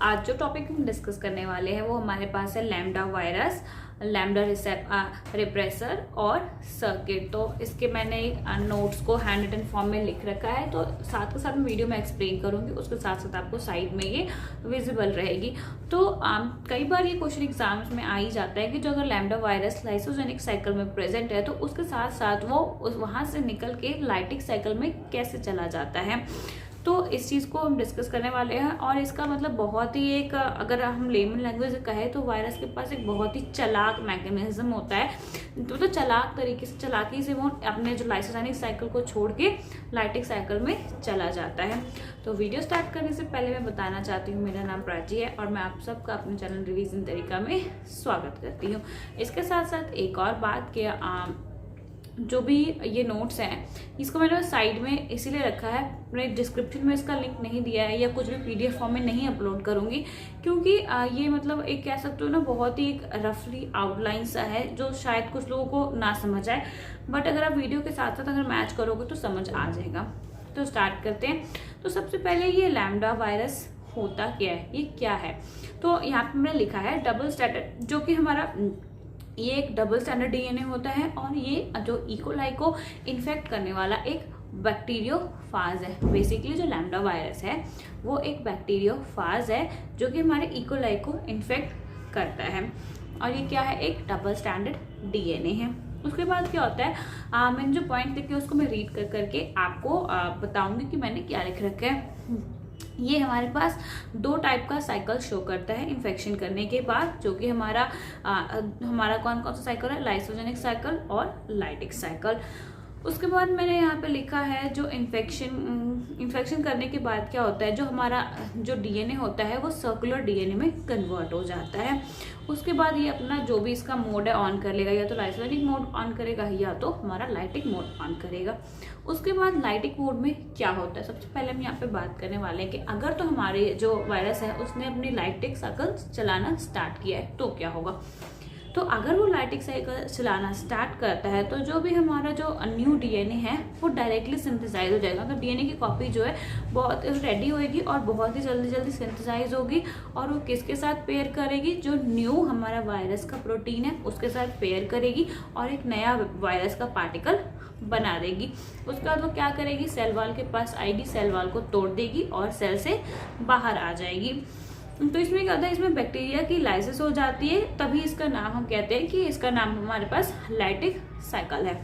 आज जो टॉपिक हम डिस्कस करने वाले हैं वो हमारे पास है लैम्डा वायरस, लैम्डा रिप्रेसर और सर्किट। तो इसके मैंने नोट्स को हैंड रिटन फॉर्म में लिख रखा है, तो साथ के साथ मैं वीडियो में एक्सप्लेन करूंगी, उसके साथ साथ आपको साइड में ये विजिबल रहेगी। तो कई बार ये क्वेश्चन एग्जाम्स में आ ही जाता है कि जो अगर लैम्डा वायरस लाइसोजेनिक साइकिल में प्रेजेंट है तो उसके साथ साथ वो वहां से निकल के लाइटिक साइकिल में कैसे चला जाता है। तो इस चीज़ को हम डिस्कस करने वाले हैं। और इसका मतलब बहुत ही एक, अगर हम लेमन लैंग्वेज में कहें तो वायरस के पास एक बहुत ही चालाक मैकेनिज्म होता है। तो चालाक तरीके से, चलाकी से वो अपने जो लाइसोजेनिक साइकिल को छोड़ के लाइटिक साइकिल में चला जाता है। तो वीडियो स्टार्ट करने से पहले मैं बताना चाहती हूँ, मेरा नाम प्राची है और मैं आप सबका अपने चैनल रिवीजन तरीका में स्वागत करती हूँ। इसके साथ साथ एक और बात कि जो भी ये नोट्स हैं इसको मैंने साइड में इसीलिए रखा है, मैंने डिस्क्रिप्शन में इसका लिंक नहीं दिया है या कुछ भी पीडीएफ फॉर्म में नहीं अपलोड करूंगी, क्योंकि ये मतलब एक कह सकते हो ना, बहुत ही एक रफली आउटलाइन सा है जो शायद कुछ लोगों को ना समझ आए, बट अगर आप वीडियो के साथ साथ अगर मैच करोगे तो समझ आ जाएगा। तो स्टार्ट करते हैं। तो सबसे पहले ये लैम्डा वायरस होता क्या है, ये क्या है। तो यहाँ पे मैंने लिखा है डबल स्टैंडर्ड, जो कि हमारा ये एक डबल स्टैंडर्ड डीएनए होता है और ये जो इकोलाई को इन्फेक्ट करने वाला एक बैक्टीरियोफाज है। बेसिकली जो लैम्डा वायरस है वो एक बैक्टीरियोफाज है जो कि हमारे इकोलाई को इन्फेक्ट करता है, और ये क्या है, एक डबल स्टैंडर्ड डीएनए है। उसके बाद क्या होता है, मैंने जो पॉइंट लिखे उसको मैं रीड कर करके आपको बताऊंगी कि मैंने क्या लिख रखा है। ये हमारे पास दो टाइप का साइकिल शो करता है इन्फेक्शन करने के बाद, जो कि हमारा कौन कौन सा साइकिल है, लाइसोजेनिक साइकिल और लाइटिक साइकिल। उसके बाद मैंने यहाँ पे लिखा है जो इन्फेक्शन करने के बाद क्या होता है, जो हमारा जो डीएनए होता है वो सर्कुलर डीएनए में कन्वर्ट हो जाता है। उसके बाद ये अपना जो भी इसका मोड है ऑन कर लेगा, या तो लाइसोजेनिक मोड ऑन करेगा या तो हमारा लाइटिक मोड ऑन करेगा। उसके बाद लाइटिक मोड में क्या होता है, सबसे पहले हम यहाँ पे बात करने वाले हैं कि अगर तो हमारे जो वायरस है उसने अपनी लाइटिक साइकिल चलाना स्टार्ट किया है तो क्या होगा। तो अगर वो लाइटिक साइकिल चलाना स्टार्ट करता है तो जो भी हमारा जो न्यू डीएनए है वो डायरेक्टली सिंथेसाइज हो जाएगा। तो डीएनए की कॉपी जो है बहुत रेडी होएगी और बहुत ही जल्दी सिंथेसाइज होगी, और वो किसके साथ पेयर करेगी, जो न्यू हमारा वायरस का प्रोटीन है उसके साथ पेयर करेगी और एक नया वायरस का पार्टिकल बना देगी। उसके बाद वो क्या करेगी, सेल वॉल के पास आएगी, सेल वॉल को तोड़ देगी और सेल से बाहर आ जाएगी। तो इसमें क्या होता है, इसमें बैक्टीरिया की लाइसिस हो जाती है, तभी इसका नाम हम कहते हैं कि इसका नाम हमारे पास लाइटिक साइकिल है।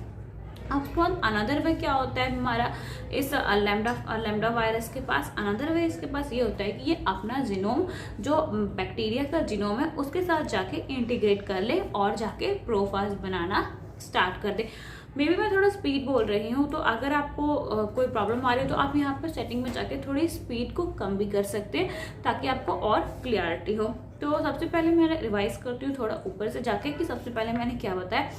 अब अनदर वे क्या होता है हमारा इस लैम्डा वायरस के पास, अनदर वे इसके पास ये होता है कि ये अपना जीनोम, जो बैक्टीरिया का जीनोम है उसके साथ जाके इंटीग्रेट कर ले और जाके प्रोफाज बनाना स्टार्ट कर दे। मे बी मैं थोड़ा स्पीड बोल रही हूँ, तो अगर आपको कोई प्रॉब्लम आ रही है तो आप यहाँ पर सेटिंग में जाके थोड़ी स्पीड को कम भी कर सकते हैं ताकि आपको और क्लियरिटी हो। तो सबसे पहले मैं रिवाइज करती हूँ थोड़ा ऊपर से जाके कि सबसे पहले मैंने क्या बताया।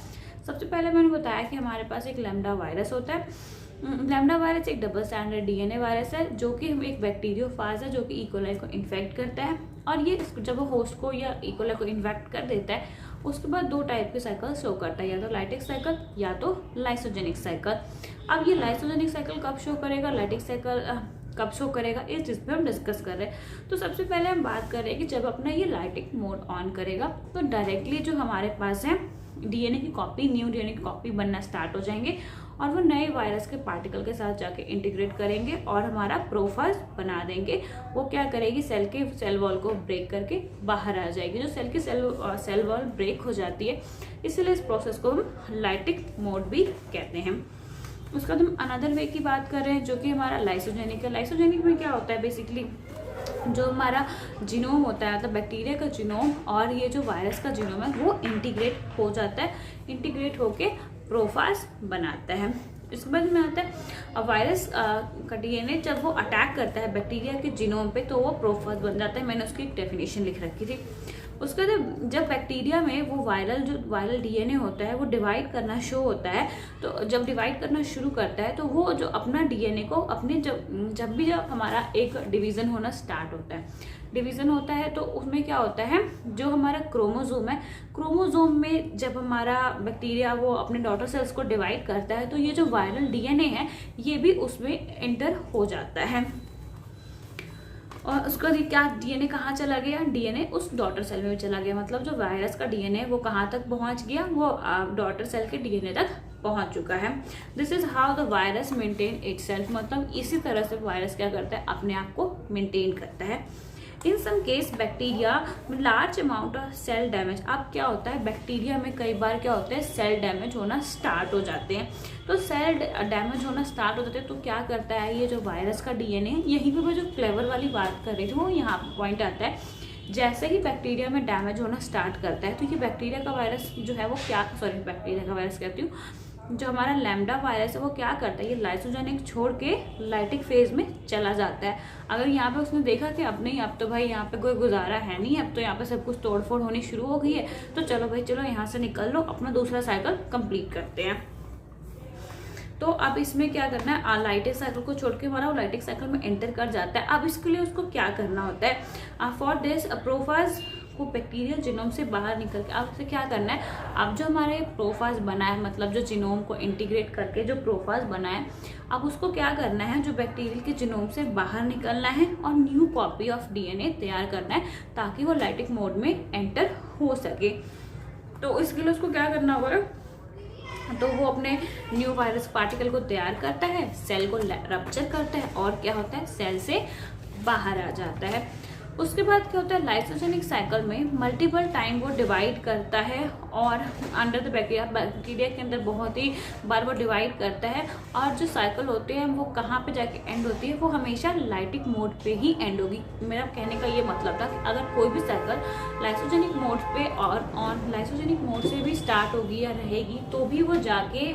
सबसे पहले मैंने बताया कि हमारे पास एक लैम्डा वायरस होता है। लैम्डा वायरस एक डबल स्टैंडर्ड डीएनए वायरस है जो कि एक बैक्टीरियोफाज है जो कि इकोलाई को इन्फेक्ट करता है, और ये जब वो होस्ट को या इकोलाई को इन्फेक्ट कर देता है उसके बाद दो टाइप के साइकिल शो करता है, या तो लाइटिक साइकिल या तो लाइसोजेनिक साइकिल। अब ये लाइसोजेनिक साइकिल कब शो करेगा, लाइटिक साइकिल कब शो करेगा, इस चीज़ पे हम डिस्कस कर रहे हैं। तो सबसे पहले हम बात कर रहे हैं कि जब अपना ये लाइटिक मोड ऑन करेगा तो डायरेक्टली जो हमारे पास है डीएनए की कॉपी, न्यू डीएनए की कॉपी बनना स्टार्ट हो जाएंगे और वो नए वायरस के पार्टिकल के साथ जाके इंटीग्रेट करेंगे और हमारा प्रोफाज बना देंगे। वो क्या करेगी, सेल वॉल को ब्रेक करके बाहर आ जाएगी। जो सेल वॉल ब्रेक हो जाती है, इसलिए इस प्रोसेस को हम लाइटिक मोड भी कहते हैं। उसका हम अनदर वे की बात कर रहे हैं जो कि हमारा लाइसोजेनिक है। लाइसोजेनिक में क्या होता है, बेसिकली जो हमारा जीनोम होता है, मतलब बैक्टीरिया का जीनोम और ये जो वायरस का जीनोम है वो इंटीग्रेट हो जाता है, इंटीग्रेट होके प्रोफाज बनाता है। इसके बाद में आता है वायरस का डीएनए जब वो अटैक करता है बैक्टीरिया के जीनोम पे तो वो प्रोफाज बन जाता है। मैंने उसकी एक डेफिनेशन लिख रखी थी। उसके बाद जब बैक्टीरिया में वो वायरल डीएनए होता है वो डिवाइड करना शो होता है, तो जब डिवाइड करना शुरू करता है तो वो जो अपना डीएनए को अपने जब हमारा एक डिवीजन होना स्टार्ट होता है, डिवीजन होता है तो उसमें क्या होता है, जो हमारा क्रोमोजोम है, क्रोमोजोम में जब हमारा बैक्टीरिया वो अपने डॉटर सेल्स को डिवाइड करता है तो ये जो वायरल डीएनए है ये भी उसमें एंटर हो जाता है। और उसके बाद क्या डीएनए कहाँ चला गया, डीएनए उस डॉटर सेल में भी चला गया। मतलब जो वायरस का डीएनए वो कहाँ तक पहुँच गया, वो डॉटर सेल के डीएनए तक पहुंच चुका है। This is how the virus maintain itself. मतलब इसी तरह से वायरस क्या करता है, अपने आप को मेंटेन करता है। In some case bacteria large amount of cell damage. अब क्या होता है, बैक्टीरिया में कई बार क्या होता है, सेल डैमेज होना स्टार्ट हो जाते हैं। तो सेल डैमेज होना स्टार्ट हो जाते हैं तो क्या करता है, ये जो वायरस का डीएनए, यहीं पे मैं जो क्लेवर वाली बात कर रही थी वो यहाँ पॉइंट आता है। जैसे ही बैक्टीरिया में डैमेज होना स्टार्ट करता है तो ये बैक्टीरिया का वायरस जो है वो क्या, सॉरी बैक्टीरिया का वायरस कहती हूँ, जो हमारा लैम्डा वायरस है वो क्या करता है, ये लाइसोजेनिक छोड़ के लाइटिक फेज में चला जाता है। अगर यहाँ पे उसने देखा कि अब नहीं, अब तो भाई यहाँ पे कोई गुजारा है नहीं, अब तो यहाँ पे सब कुछ तोड़फोड़ होनी शुरू हो गई है, तो चलो भाई चलो यहाँ से निकल लो, अपना दूसरा साइकिल कंप्लीट करते हैं। तो अब इसमें क्या करना है, लाइटिक साइकिल को छोड़ के हमारा वो लाइटिक साइकिल में एंटर कर जाता है। अब इसके लिए उसको क्या करना होता है, फॉर दिस प्रोफाज को बैक्टीरियल जिनोम से बाहर निकल के अब उसे क्या करना है, अब जो हमारे प्रोफाज बना है, मतलब जो जिनोम को इंटीग्रेट करके जो प्रोफाज बना है, अब उसको क्या करना है, जो बैक्टीरियल के जिनोम से बाहर निकलना है और न्यू कॉपी ऑफ डीएनए तैयार करना है ताकि वो लाइटिक मोड में एंटर हो सके। तो इसके लिए उसको क्या करना होगा, तो वो अपने न्यू वायरस पार्टिकल को तैयार करता है, सेल को रप्चर करता है और क्या होता है, सेल से बाहर आ जाता है। उसके बाद क्या होता है, लाइसोजेनिक साइकिल में मल्टीपल टाइम वो डिवाइड करता है और अंडर द बैक्टीरिया के अंदर बहुत ही बार वो डिवाइड करता है। और जो साइकिल होती है वो कहाँ पे जाके एंड होती है, वो हमेशा लाइटिक मोड पे ही एंड होगी। मेरा कहने का ये मतलब था कि अगर कोई भी साइकिल लाइसोजेनिक मोड पे और लाइसोजेनिक मोड से भी स्टार्ट होगी या रहेगी तो भी वो जाके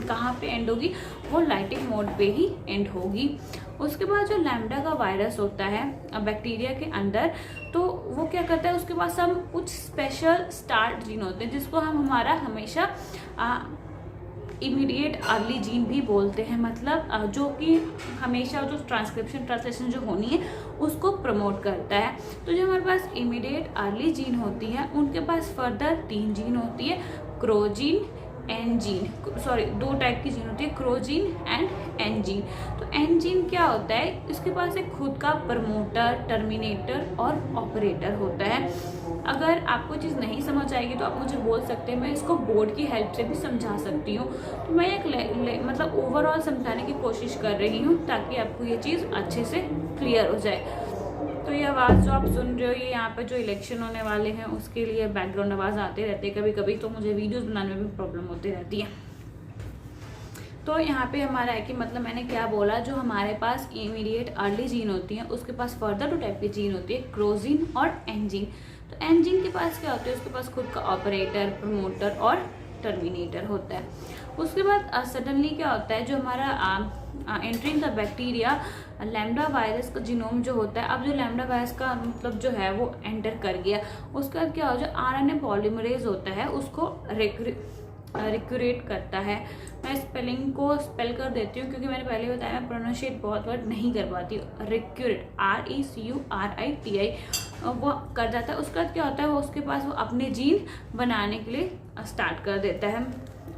कहाँ पे एंड होगी, वो लाइटिक मोड पे ही एंड होगी। उसके बाद जो लैम्डा का वायरस होता है बैक्टीरिया के अंदर, तो वो क्या करता है, उसके पास हम कुछ स्पेशल स्टार्ट जीन होते हैं जिसको हम हमारा हमेशा इमीडिएट अर्ली जीन भी बोलते हैं। मतलब जो कि हमेशा जो ट्रांसलेशन जो होनी है उसको प्रमोट करता है। तो जो हमारे पास इमीडिएट अर्ली जीन होती है उनके पास फर्दर 3 जीन होती है, क्रोजीन एन जीन, सॉरी 2 टाइप की जीन होती है, क्रोजीन एंड एन जीन। तो एन जीन क्या होता है, इसके पास एक खुद का प्रमोटर, टर्मिनेटर और ऑपरेटर होता है। अगर आपको चीज़ नहीं समझ आएगी तो आप मुझे बोल सकते हैं, मैं इसको बोर्ड की हेल्प से भी समझा सकती हूँ। तो मैं एक मतलब ओवरऑल समझाने की कोशिश कर रही हूँ ताकि आपको ये चीज़ अच्छे से क्लियर हो जाए। तो ये आवाज़ जो आप सुन रहे हो, ये यहाँ पे जो इलेक्शन होने वाले हैं उसके लिए बैकग्राउंड आवाज़ आते रहते हैं कभी कभी, तो मुझे वीडियोस बनाने में भी प्रॉब्लम होती रहती है। तो यहाँ पे हमारा है कि मतलब मैंने क्या बोला, जो हमारे पास इमीडिएट अर्ली जीन होती है उसके पास फर्दर 2 टाइप की जीन होती है, क्रोजीन और एन जीन। तो एन जीन के पास क्या होता है, उसके पास खुद का ऑपरेटर, प्रमोटर और टर्मिनेटर होता है। उसके बाद सडनली क्या होता है, जो हमारा entering the bacteria lambda virus का जीनोम जो होता है, अब जो लैम्डा वायरस का मतलब जो है वो एंटर कर गया, उसके बाद क्या हो, जो आरएनए पॉलीमरेज होता है उसको रिक्यूरेट करता है। मैं स्पेलिंग को स्पेल कर देती हूँ क्योंकि मैंने पहले बताया मैं प्रोनाउंशिएट बहुत वर्ड नहीं कर पाती हूँ। रिक्यूरेट, RECURITI वो कर जाता है। उसके बाद क्या होता है, वो उसके पास वो अपने जीन बनाने के लिए स्टार्ट कर देता है।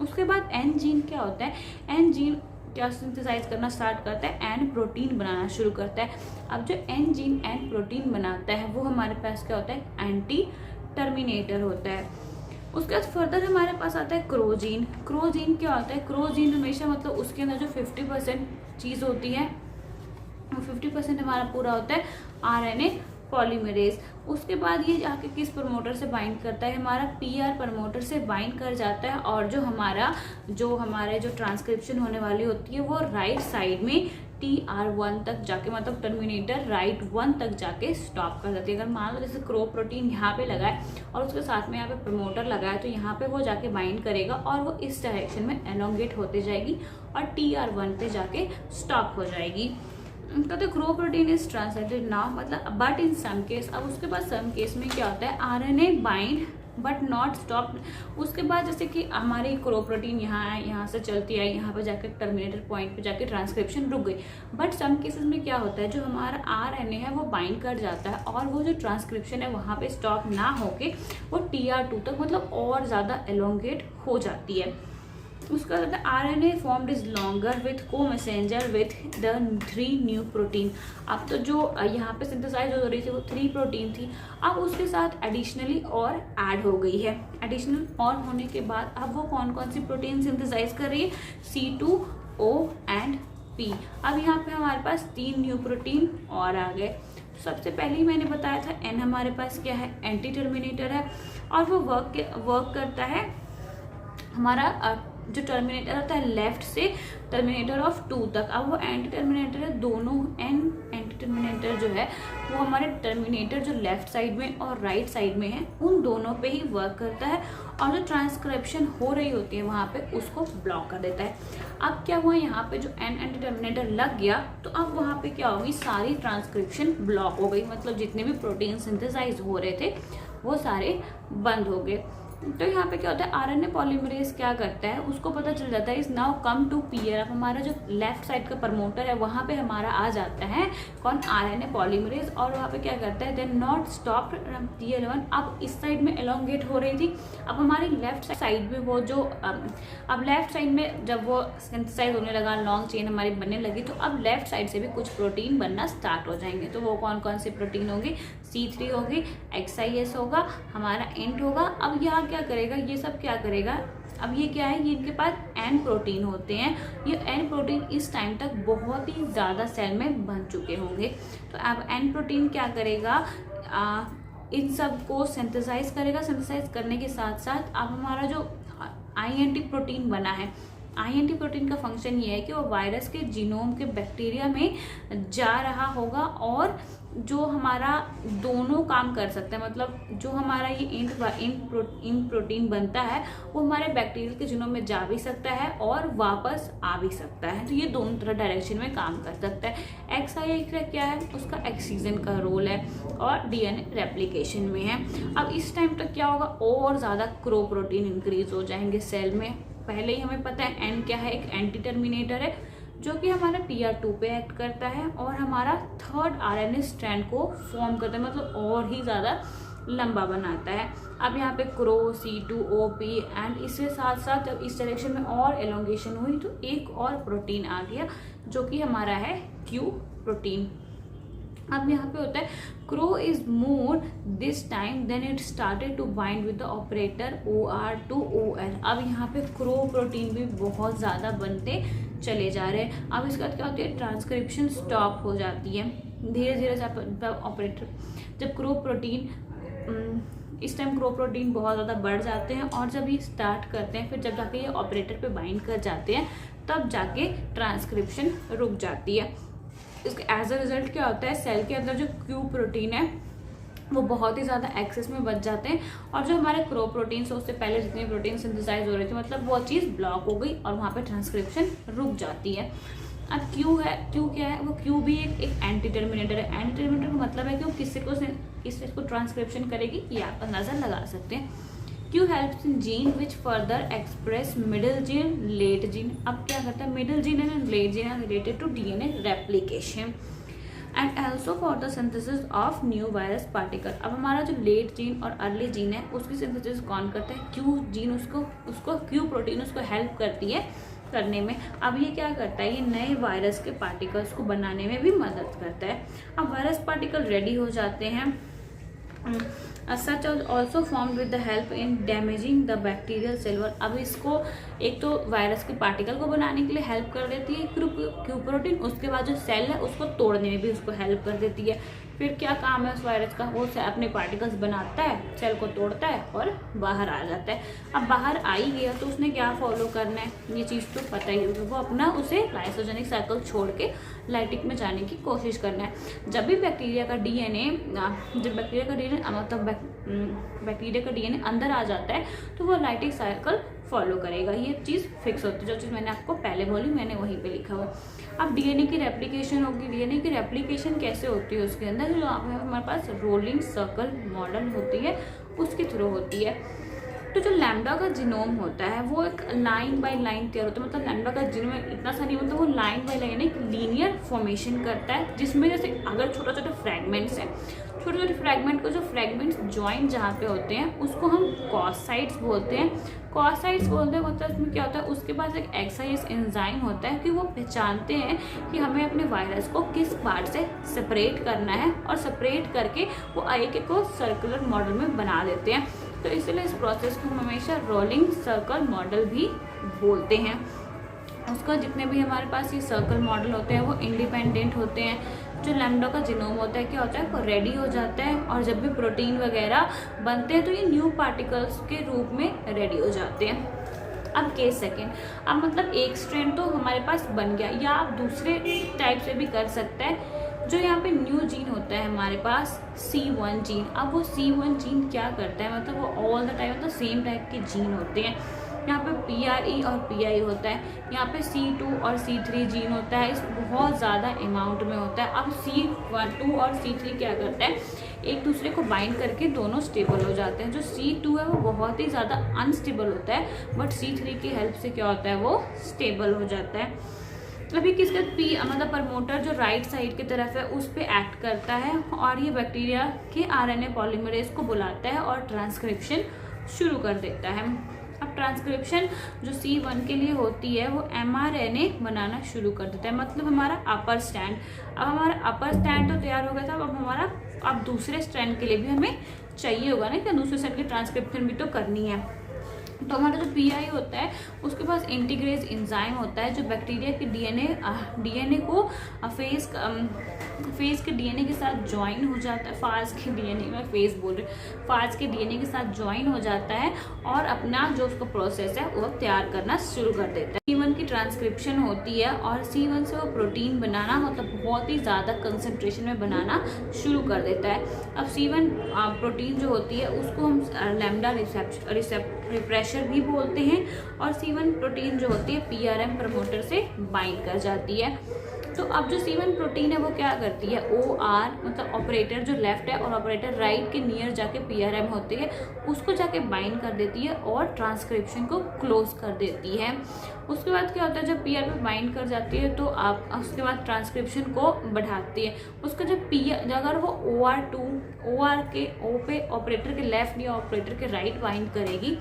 उसके बाद एन जीन क्या होता है, एन जीन क्या सिंथेसाइज करना स्टार्ट करता है, एन प्रोटीन बनाना शुरू करता है। अब जो एन जीन एन प्रोटीन बनाता है वो हमारे पास क्या होता है, एंटी टर्मिनेटर होता है। उसके बाद फर्दर हमारे पास आता है क्रोजीन। क्रोजीन क्या होता है, क्रोजीन हमेशा मतलब उसके अंदर जो 50% चीज़ होती है, 50% हमारा पूरा होता है आरएनए पॉलीमरेज। उसके बाद ये जाके किस प्रमोटर से बाइंड करता है, हमारा PR प्रमोटर से बाइंड कर जाता है और जो हमारे जो ट्रांसक्रिप्शन होने वाली होती है वो राइट साइड में TR1 तक जाके, मतलब टर्मिनेटर राइट 1 तक जाके स्टॉप कर देती है। अगर मान लो जैसे क्रो प्रोटीन यहाँ पे लगा है और उसके साथ में यहाँ पे प्रमोटर लगा है तो यहाँ पे वो जाके बाइंड करेगा और वो इस डायरेक्शन में एलोंगेट होते जाएगी और TR1 पे जाके स्टॉप हो जाएगी। कहते हैं crow protein is translated now, मतलब बट इन सम केस। अब उसके बाद सम केस में क्या होता है, RNA bind but not stop. उसके बाद जैसे कि हमारी क्रो प्रोटीन यहाँ है, यहाँ से चलती आई, यहाँ पर जाकर टर्मिनेटर पॉइंट पे जाकर ट्रांसक्रिप्शन रुक गई। बट सम केसेस में क्या होता है, जो हमारा आरएनए है वो बाइंड कर जाता है और वो जो ट्रांसक्रिप्शन है वहाँ पे स्टॉप ना होके वो TR2 तक मतलब और ज़्यादा एलोंगेट हो जाती है। उसका RNA formed is longer with को messenger with the 3 new protein. अब तो जो यहाँ पे सिंथेसाइज हो रही थी वो 3 प्रोटीन थी, अब उसके साथ एडिशनली और ऐड हो गई है। एडिशनल और होने के बाद अब वो कौन कौन सी प्रोटीन सिंथेसाइज कर रही है, C2O एंड P। अब यहाँ पे हमारे पास 3 न्यू प्रोटीन और आ गए। सबसे पहले ही मैंने बताया था N हमारे पास क्या है, एंटी टर्मिनेटर है, और वो वर्क करता है हमारा जो टर्मिनेटर होता है लेफ्ट से टर्मिनेटर ऑफ 2 तक। अब वो एंटी टर्मिनेटर है, दोनों एंटी टर्मिनेटर जो है वो हमारे टर्मिनेटर जो लेफ्ट साइड में और राइट साइड में है उन दोनों पे ही वर्क करता है, और जो ट्रांसक्रिप्शन हो रही होती है वहाँ पे उसको ब्लॉक कर देता है। अब क्या हुआ, यहाँ पे जो एंटी टर्मिनेटर लग गया तो अब वहाँ पे क्या होगी, सारी ट्रांसक्रिप्शन ब्लॉक हो गई, मतलब जितने भी प्रोटीन सिंथेसाइज हो रहे थे वो सारे बंद हो गए। तो यहाँ पे क्या होता है, RNA पॉलीमरेज क्या करता है, उसको पता चल जाता है is now come to appear. अब हमारा जो लेफ्ट साइड का प्रमोटर है वहाँ पे हमारा आ जाता है कौन, RNA पॉलीमरेज, और वहाँ पे क्या करता है, देन नॉट स्टॉप TL1। अब इस साइड में एलोंगेट हो रही थी, अब हमारी लेफ्ट साइड में वो जो अब लेफ्ट साइड में जब वो सिंथेसाइज होने लगा, लॉन्ग चेन हमारी बनने लगी, तो अब लेफ्ट साइड से भी कुछ प्रोटीन बनना स्टार्ट हो जाएंगे। तो वो कौन कौन से प्रोटीन होंगे, C3 होगी, XIS होगा, हमारा इंट होगा। अब यहाँ क्या करेगा, ये सब क्या करेगा, अब ये क्या है, ये इनके पास N प्रोटीन होते हैं, ये N प्रोटीन इस टाइम तक बहुत ही ज़्यादा सेल में बन चुके होंगे। तो अब N प्रोटीन क्या करेगा, इन सब को सिंथेसाइज करेगा। सिंथेसाइज करने के साथ साथ अब हमारा जो INT प्रोटीन बना है, INT प्रोटीन का फंक्शन ये है कि वो वायरस के जीनोम के बैक्टीरिया में जा रहा होगा, और जो हमारा दोनों काम कर सकता है, मतलब जो हमारा ये इंट प्रोटीन बनता है वो हमारे बैक्टीरिया के जीनोम में जा भी सकता है और वापस आ भी सकता है, तो ये दोनों तरह डायरेक्शन में काम कर सकता है। XIS का क्या है, उसका ऑक्सीजन का रोल है और DNA रेप्लिकेशन में है। अब इस टाइम तक क्या होगा, और ज़्यादा क्रो प्रोटीन इंक्रीज हो जाएंगे सेल में। पहले ही हमें पता है N क्या है, एक एंटी टर्मिनेटर है जो कि हमारा PR2 पे एक्ट करता है और हमारा 3rd RNA स्ट्रैंड को फॉर्म करता है, मतलब और ही ज़्यादा लंबा बनाता है। अब यहाँ पे क्रो, C2O P एंड इसके साथ साथ जब इस डायरेक्शन में और एलोंगेशन हुई तो एक और प्रोटीन आ गया जो कि हमारा है Q प्रोटीन। अब यहाँ पे होता है Cro is more this time then it started to bind with the operator OR2OL। अब यहाँ पे क्रो प्रोटीन भी बहुत ज़्यादा बनते चले जा रहे हैं। अब इसके बाद क्या होती है, ट्रांसक्रिप्शन स्टॉप हो जाती है धीरे धीरे। ऑपरेटर जब क्रो प्रोटीन इस टाइम क्रो प्रोटीन बहुत ज़्यादा बढ़ जाते हैं, और जब ये स्टार्ट करते हैं फिर जब जाके ये ऑपरेटर पे बाइंड कर जाते हैं तब जाके ट्रांसक्रिप्शन रुक जाती है। इसके एज अ रिजल्ट क्या होता है, सेल के अंदर जो Q प्रोटीन है वो बहुत ही ज़्यादा एक्सेस में बच जाते हैं, और जो हमारे क्रो प्रोटीन से उससे पहले जितनी प्रोटीन सिंथेसाइज हो रही थी मतलब वो चीज़ ब्लॉक हो गई और वहाँ पे ट्रांसक्रिप्शन रुक जाती है। अब Q क्या है, वो Q भी एक एंटी टर्मिनेटर है। एंटी टर्मिनेटर का मतलब है कि वो किस चीज़ को ट्रांसक्रिप्शन करेगी, ये आप अंदाज़ा लगा सकते हैं। Q helps in gene which further express middle gene, late gene। अब क्या करता है, middle gene and late gene are related to DNA replication and also for the synthesis of new virus particle। अब हमारा जो late gene और early gene है उसकी सिंथेसिस कौन करता है, Q जीन उसको Q प्रोटीन उसको हेल्प करती है करने में। अब ये क्या करता है, ये नए वायरस के पार्टिकल्स को बनाने में भी मदद करता है। अब वायरस पार्टिकल रेडी हो जाते हैं, such as also formed with the help in damaging the bacterial cell wall। अब इसको एक तो वायरस के पार्टिकल को बनाने के लिए हेल्प कर देती है Q प्रोटीन, उसके बाद जो सेल है उसको तोड़ने में भी उसको हेल्प कर देती है। फिर क्या काम है उस वायरस का, वो अपने पार्टिकल्स बनाता है, सेल को तोड़ता है और बाहर आ जाता है। अब बाहर आ ही गया तो उसने क्या फॉलो करना है, ये चीज़ तो पता ही होगी, वो अपना उसे लाइसोजेनिक साइकिल छोड़ के लाइटिक में जाने की कोशिश करना है। जब भी बैक्टीरिया का DNA मतलब बैक्टीरिया का DNA अंदर आ जाता है तो वो लाइटिक साइकिल फॉलो करेगा, ये चीज़ फिक्स होती है। जो चीज़ मैंने आपको पहले बोली मैंने वहीं पे लिखा हुआ। अब DNA की रेप्लिकेशन होगी। DNA की रेप्लिकेशन कैसे होती है, उसके अंदर जो हमारे पास रोलिंग सर्कल मॉडल होती है उसके थ्रू होती है। तो जो लैम्डा का जीनोम होता है वो एक लाइन बाय लाइन तैयार होता है, मतलब लैम्डा का जीनोम इतना सा नहीं होता, वो लाइन बाय लाइन एक लीनियर फॉर्मेशन करता है, जिसमें जैसे अगर छोटा छोटा फ्रैगमेंट्स हैं छोटे छोटे फ्रेगमेंट को, जो फ्रेगमेंट्स ज्वाइंट जहाँ पे होते हैं उसको हम कॉसाइट्स बोलते हैं। कॉसाइट्स बोलते हैं मतलब इसमें क्या होता है, उसके पास एक एक्साइज एंजाइम होता है कि वो पहचानते हैं कि हमें अपने वायरस को किस पार्ट से सेपरेट करना है, और सेपरेट करके वो एक को सर्कुलर मॉडल में बना देते हैं। तो इसलिए इस प्रोसेस को हम हमेशा रोलिंग सर्कल मॉडल भी बोलते हैं। उसका जितने भी हमारे पास ये सर्कल मॉडल होते हैं वो इंडिपेंडेंट होते हैं। जो लैम्डा का जीनोम होता है क्या होता है, वो रेडी हो जाता है, और जब भी प्रोटीन वगैरह बनते हैं तो ये न्यू पार्टिकल्स के रूप में रेडी हो जाते हैं। अब केस सेकेंड, अब मतलब एक स्ट्रैंड तो हमारे पास बन गया, या आप दूसरे टाइप से भी कर सकते हैं। जो यहाँ पे न्यू जीन होता है हमारे पास C1 जीन, अब वो C1 जीन क्या करता है, मतलब वो ऑल द टाइम मतलब सेम टाइप के जीन होते हैं। यहाँ पे PRE और PI होता है, यहाँ पे C2 और C3 जीन होता है, इस बहुत ज़्यादा अमाउंट में होता है। अब C2 और C3 क्या करता है, एक दूसरे को बाइंड करके दोनों स्टेबल हो जाते हैं। जो C2 है वो बहुत ही ज़्यादा अनस्टेबल होता है, बट C3 की हेल्प से क्या होता है, वो स्टेबल हो जाता है। अभी किसका मतलब प्रमोटर जो राइट साइड की तरफ है उस पर एक्ट करता है, और ये बैक्टीरिया के RNA पॉलीमरेज को बुलाता है और ट्रांसक्रिप्शन शुरू कर देता है। अब ट्रांसक्रिप्शन जो C1 के लिए होती है वो mRNA बनाना शुरू कर देता है, मतलब हमारा अपर स्टैंड। अब हमारा अपर स्टैंड तो तैयार हो गया था, अब दूसरे स्टैंड के लिए भी हमें चाहिए होगा ना कि दूसरे स्टैंड की ट्रांसक्रिप्शन भी तो करनी है। तो हमारा जो PI होता है उसके पास इंटीग्रेज एंजाइम होता है जो बैक्टीरिया के डीएनए को फेज के डीएनए के साथ ज्वाइन हो जाता है। फाज के डीएनए में फेज बोल रहे, फाज के डीएनए के साथ ज्वाइन हो जाता है और अपना जो उसका प्रोसेस है वो तैयार करना शुरू कर देता है। C1 की ट्रांसक्रिप्शन होती है और C1 से वो प्रोटीन बनाना मतलब बहुत ही ज़्यादा कंसंट्रेशन में बनाना शुरू कर देता है। अब C1 प्रोटीन जो होती है उसको हम लैम्डा रिप्रेशर भी बोलते हैं, और C1 प्रोटीन जो होती है PRM प्रमोटर से बाइंड कर जाती है। तो अब जो C1 प्रोटीन है वो क्या करती है, OR मतलब ऑपरेटर जो लेफ्ट है और ऑपरेटर राइट के नियर जाके PRM होती है उसको जाके बाइंड कर देती है और ट्रांसक्रिप्शन को क्लोज कर देती है। उसके बाद क्या होता है, जब PR पे बाइंड कर जाती है तो आप उसके बाद ट्रांसक्रिप्शन को बढ़ाती है। उसका जब अगर वो OR के O पे ऑपरेटर के लेफ्ट या ऑपरेटर के राइट बाइंड करेगी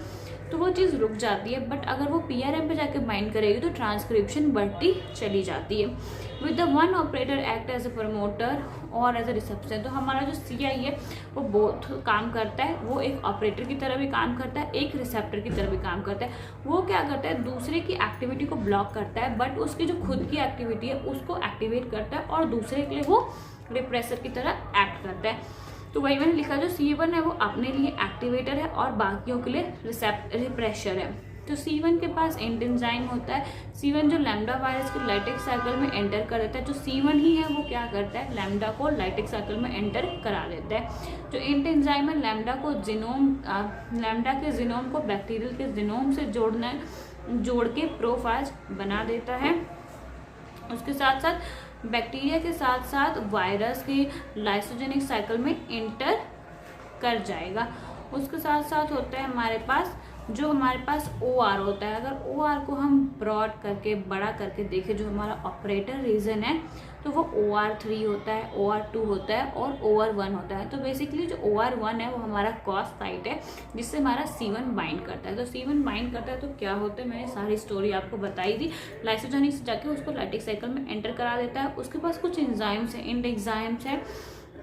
तो वो चीज़ रुक जाती है, बट अगर वो PRM पे जाके बाइंड करेगी तो ट्रांसक्रिप्शन बढ़ती चली जाती है। With the one operator act as a promoter और एज अ रिसेप्शन। तो हमारा जो CI है वो बोथ काम करता है, वो एक ऑपरेटर की तरह भी काम करता है, एक रिसेप्टर की तरह भी काम करता है। वो क्या करता है, दूसरे की एक्टिविटी को ब्लॉक करता है, बट उसकी जो खुद की एक्टिविटी है उसको एक्टिवेट करता है और दूसरे के लिए वो रिप्रेसर की तरह एक्ट करता है। तो वही मैंने लिखा, जो C1 है वो अपने लिए एक्टिवेटर है और बाकियों के लिए रिप्रेशर है। तो C1 के पास एंजाइम होता है। C1 जो लैम्डा वायरस को लाइटिक साइकिल में एंटर कर देता है, जो C1 ही है वो क्या करता है, लैम्डा को लाइटिक साइकिल में एंटर करा देता है। जो एंजाइम है लैम्डा के जीनोम को बैक्टीरियल के जीनोम से जोड़ के प्रोफाज बना देता है। उसके साथ साथ बैक्टीरिया के साथ साथ वायरस के लाइसोजेनिक साइकिल में एंटर कर जाएगा। उसके साथ साथ होता है हमारे पास OR होता है। अगर OR को हम ब्रॉड करके बड़ा करके देखें, जो हमारा ऑपरेटर रीजन है तो वो OR3 होता है, OR2 होता है और OR1 होता है। तो बेसिकली जो OR1 है वो हमारा कॉस साइट है जिससे हमारा C1 बाइंड करता है। तो C1 बाइंड करता है तो क्या होता है, मैंने सारी स्टोरी आपको बताई थी। लाइसोजेनिक से जाके उसको लाइटिक साइकिल में एंटर करा देता है। उसके पास कुछ एंजाइम्स हैं, एंजाइम्स हैं,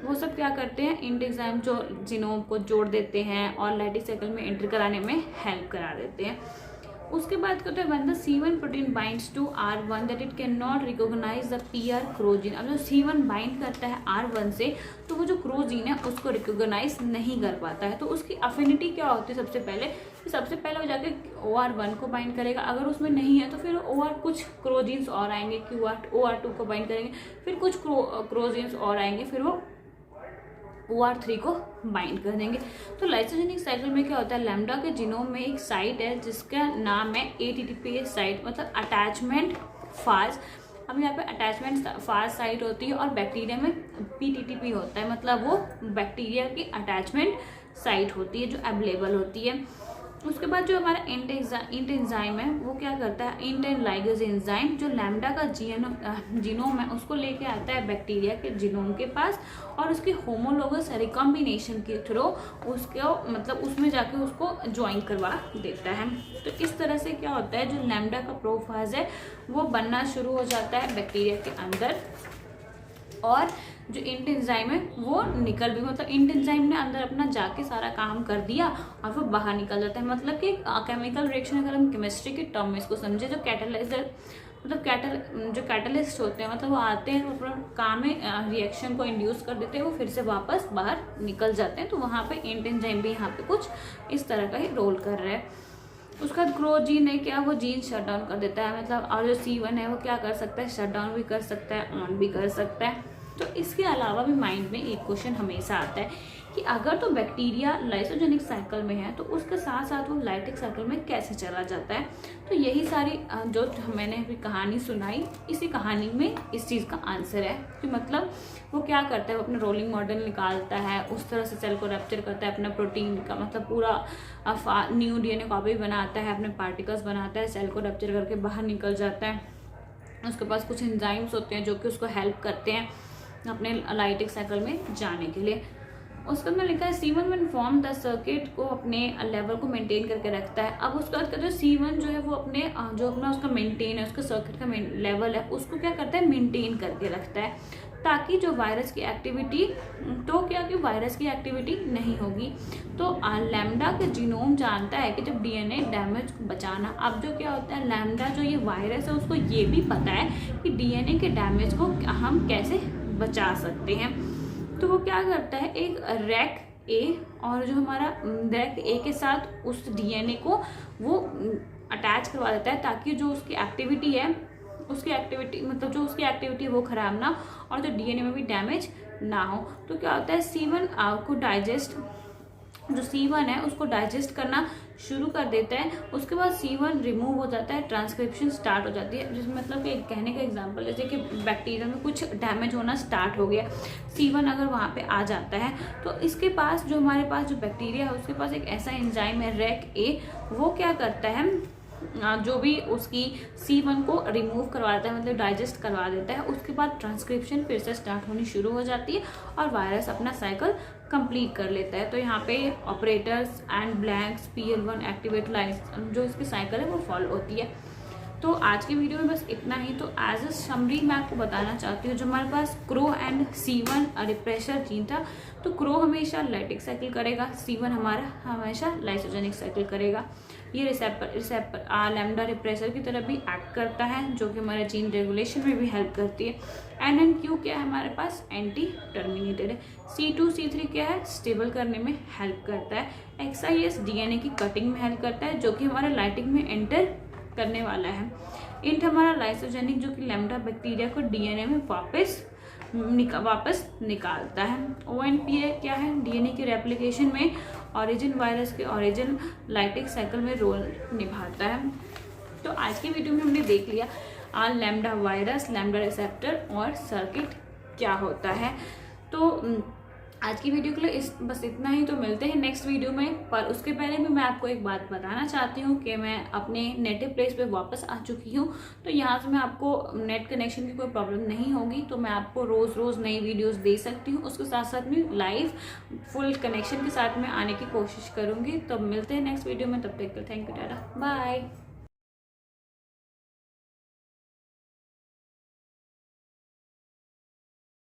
वो सब क्या करते हैं, एंजाइम जो जीनोम को जोड़ देते हैं और लाइटिक साइकिल में एंटर कराने में हेल्प करा देते हैं। उसके बाद क्या होता है, when the C1 protein binds to R1 that it can not recognise the PR cro gene. अब जो C1 बाइंड करता है R1 से तो वो जो क्रोजीन है उसको रिकॉग्नाइज नहीं कर पाता है। तो उसकी अफिनिटी क्या होती है, सबसे पहले वो जाके OR1 को बाइंड करेगा, अगर उसमें नहीं है तो फिर कुछ क्रोजीन्स और आएंगे, OR2 को बाइंड करेंगे, फिर कुछ क्रोजीन्स और आएंगे, फिर वो OR3 को बाइंड कर देंगे। तो लाइसोजेनिक साइकिल में क्या होता है, लैम्डा के जीनोम में एक साइट है जिसका नाम है ATPase साइट, मतलब अटैचमेंट फाज। अब यहाँ पे अटैचमेंट फाज साइट होती है और बैक्टीरिया में PTTP होता है, मतलब वो बैक्टीरिया की अटैचमेंट साइट होती है जो अवेलेबल होती है। उसके बाद जो हमारा इंट एंजाइम है वो क्या करता है, इंट एंड लाइगेज एंजाइम जो लैम्डा का जीनोम है उसको लेके आता है बैक्टीरिया के जीनोम के पास, और उसके होमोलोगस रिकॉम्बिनेशन के थ्रू उसको मतलब उसमें जाके उसको ज्वाइन करवा देता है। तो इस तरह से क्या होता है, जो लैम्डा का प्रोफाज है वो बनना शुरू हो जाता है बैक्टीरिया के अंदर, और जो इंट एंजाइम है वो निकल भी, मतलब इंट एंजाइम ने अंदर अपना जाके सारा काम कर दिया और वो बाहर निकल जाता है। मतलब कि केमिकल रिएक्शन अगर हम केमिस्ट्री के टर्म में इसको समझे, जो कैटालाइजर मतलब जो कैटलिस्ट होते हैं मतलब वो आते हैं अपना काम में रिएक्शन को इंड्यूस कर देते हैं, वो फिर से वापस बाहर निकल जाते हैं। तो वहाँ पे इंट एंजाइम भी यहाँ पे कुछ इस तरह का ही रोल कर रहा है। उसका ग्रो जीन है क्या, वो जीन शट डाउन कर देता है, मतलब और जो C1 है वो क्या कर सकता है, शट डाउन भी कर सकता है, ऑन भी कर सकता है। तो इसके अलावा भी माइंड में एक क्वेश्चन हमेशा आता है कि अगर तो बैक्टीरिया लाइसोजेनिक साइकिल में है तो उसके साथ साथ वो लाइटिक साइकिल में कैसे चला जाता है। तो यही सारी जो मैंने अभी कहानी सुनाई, इसी कहानी में इस चीज़ का आंसर है कि मतलब वो क्या करता है, वो अपना रोलिंग मॉडल निकालता है, उस तरह से सेल को रैप्चर करता है अपना प्रोटीन का, मतलब पूरा न्यू DNA कॉपी बनाता है, अपने पार्टिकल्स बनाता है, सेल को रैप्चर करके बाहर निकल जाता है। उसके पास कुछ एंजाइम्स होते हैं जो कि उसको हेल्प करते हैं अपने लाइटिक साइकिल में जाने के लिए। उसके अंदर लिखा है C1 में फॉर्म द सर्किट को अपने लेवल को मेंटेन करके रखता है। अब उसके बाद जो C1 जो है वो अपने जो अपना उसका मेंटेन है, उसका सर्किट का लेवल है उसको क्या करता है, मेंटेन करके रखता है, ताकि जो वायरस की एक्टिविटी, तो क्या कि वायरस की एक्टिविटी नहीं होगी। तो लैम्डा का जीनोम जानता है कि जब DNA डैमेज को बचाना, अब जो क्या होता है लैम्डा जो ये वायरस है उसको ये भी पता है कि DNA के डैमेज को हम कैसे बचा सकते हैं। तो वो क्या करता है, एक रैक ए और जो हमारा रैक ए के साथ उस DNA को वो अटैच करवा देता है, ताकि जो उसकी एक्टिविटी है, उसकी एक्टिविटी मतलब जो उसकी एक्टिविटी है वो खराब ना, और जो DNA में भी डैमेज ना हो। तो क्या होता है, C1 को डाइजेस्ट, जो C1 है उसको डाइजेस्ट करना शुरू कर देता है। उसके बाद C1 रिमूव हो जाता है, ट्रांसक्रिप्शन स्टार्ट हो जाती है, जिसमें मतलब कि कहने का एग्जांपल जैसे कि बैक्टीरिया में कुछ डैमेज होना स्टार्ट हो गया, C1 अगर वहाँ पे आ जाता है तो इसके पास जो हमारे पास जो बैक्टीरिया है उसके पास एक ऐसा एंजाइम है रैक ए, वो क्या करता है जो भी उसकी C1 को रिमूव करवा देता है, मतलब डाइजेस्ट करवा देता है। उसके बाद ट्रांसक्रिप्शन फिर से स्टार्ट होनी शुरू हो जाती है और वायरस अपना साइकिल कंप्लीट कर लेता है। तो यहाँ पे operators and blanks PL1 activate लाइस जो इसकी साइकिल है वो फॉलो होती है। तो आज की वीडियो में बस इतना ही। तो एज अ समरी मैं आपको बताना चाहती हूँ, जो हमारे पास Cro and C1 repressor gene था, तो क्रो हमेशा लाइटिक साइकिल करेगा, C1 हमारा हमेशा लाइसोजेनिक साइकिल करेगा। ये रिसेप्टर लैम्डा रिप्रेशर की तरह भी एक्ट करता है, जो कि हमारे जीन रेगुलेशन में भी हेल्प करती है। NNQ क्या है हमारे पास, एंटी टर्मिनेटेड है। C2 C3 क्या है, स्टेबल करने में हेल्प करता है। XIS DNA की कटिंग में हेल्प करता है, जो कि हमारे लाइटिक में एंटर करने वाला है। इंट हमारा लाइसोजेनिक, जो कि लैम्डा बैक्टीरिया को DNA में वापस निकालता है। ONPA क्या है, DNA के रेप्लिकेशन में ओरिजिन वायरस के ओरिजिन लाइटिक साइकिल में रोल निभाता है। तो आज की वीडियो में हमने देख लिया लैम्डा वायरस, लैम्डा रिसेप्टर और सर्किट क्या होता है। तो आज की वीडियो के लिए बस इतना ही। तो मिलते हैं नेक्स्ट वीडियो में, पर उसके पहले भी मैं आपको एक बात बताना चाहती हूँ कि मैं अपने नेटिव प्लेस पे वापस आ चुकी हूँ। तो यहाँ से मैं आपको नेट कनेक्शन की कोई प्रॉब्लम नहीं होगी, तो मैं आपको रोज़ नई वीडियोस दे सकती हूँ। उसके साथ साथ में लाइव फुल कनेक्शन के साथ में आने की कोशिश करूँगी। तो मिलते हैं नेक्स्ट वीडियो में, तब तक के थैंक यू, टाटा, बाय।